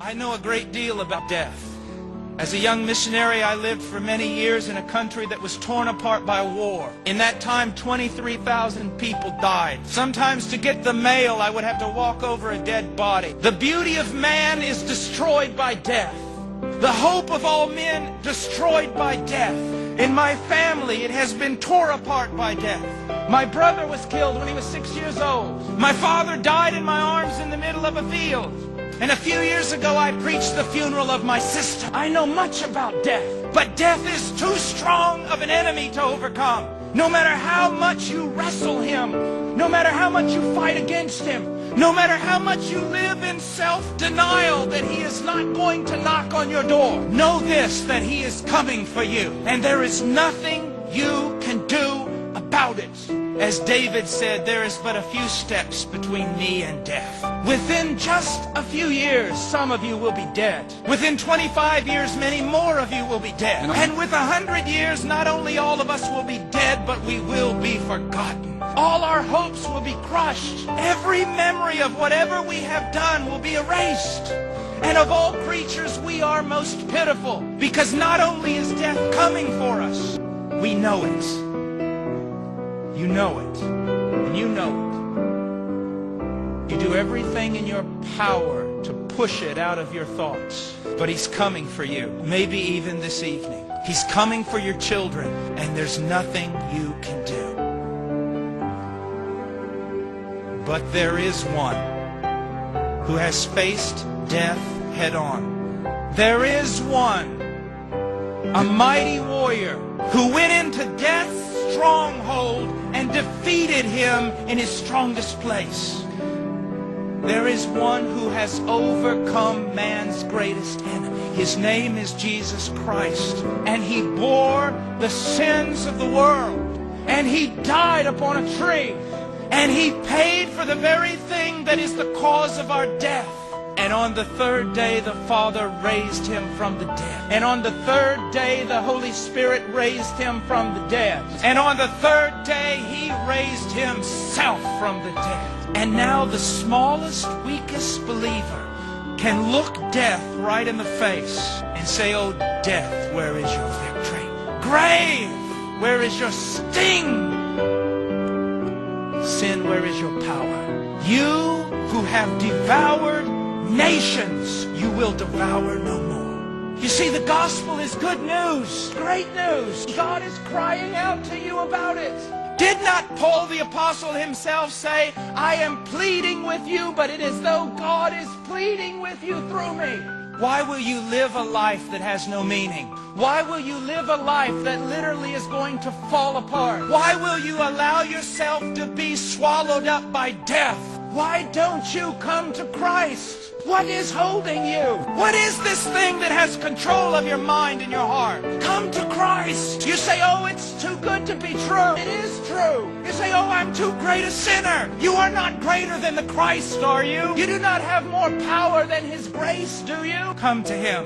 I know a great deal about death. As a young missionary, I lived for many years in a country that was torn apart by war. In that time, 23,000 people died. Sometimes to get the mail, I would have to walk over a dead body. The beauty of man is destroyed by death. The hope of all men destroyed by death. In my family, it has been torn apart by death. My brother was killed when he was 6 years old. My father died in my arms in the middle of a field. And a few years ago, I preached the funeral of my sister. I know much about death, but death is too strong of an enemy to overcome. No matter how much you wrestle him, no matter how much you fight against him, no matter how much you live in self-denial that he is not going to knock on your door, know this, that he is coming for you, and there is nothing you can do about it. As David said, there is but a few steps between me and death. Within just a few years, some of you will be dead. Within 25 years, many more of you will be dead. And with 100 years, not only all of us will be dead, but we will be forgotten. All our hopes will be crushed. Every memory of whatever we have done will be erased. And of all creatures, we are most pitiful, because not only is death coming for us, we know it. You know it, and you know it. You do everything in your power to push it out of your thoughts. But he's coming for you, maybe even this evening. He's coming for your children, and there's nothing you can do. But there is one who has faced death head on. There is one, a mighty warrior, who went into death's stronghold and defeated him in his strongest place. There is one who has overcome man's greatest enemy. His name is Jesus Christ, and he bore the sins of the world, and he died upon a tree, and he paid for the very thing that is the cause of our death. And on the third day, the Father raised him from the dead. And on the third day, the Holy Spirit raised him from the dead. And on the third day, he raised himself from the dead. And now the smallest, weakest believer can look death right in the face and say, "Oh, death, where is your victory? Grave, where is your sting? Sin, where is your power? You who have devoured nations, you will devour no more." You see, the gospel is good news, great news. God is crying out to you about it. Did not Paul the apostle himself say, "I am pleading with you, but it is though God is pleading with you through me"? Why will you live a life that has no meaning? Why will you live a life that literally is going to fall apart? Why will you allow yourself to be swallowed up by death? Why don't you come to Christ? What is holding you? What is this thing that has control of your mind and your heart? Come to Christ. You say, "Oh, it's too good to be true." It is true. You say, "Oh, I'm too great a sinner." You are not greater than the Christ, are you? You do not have more power than his grace, do you? Come to him.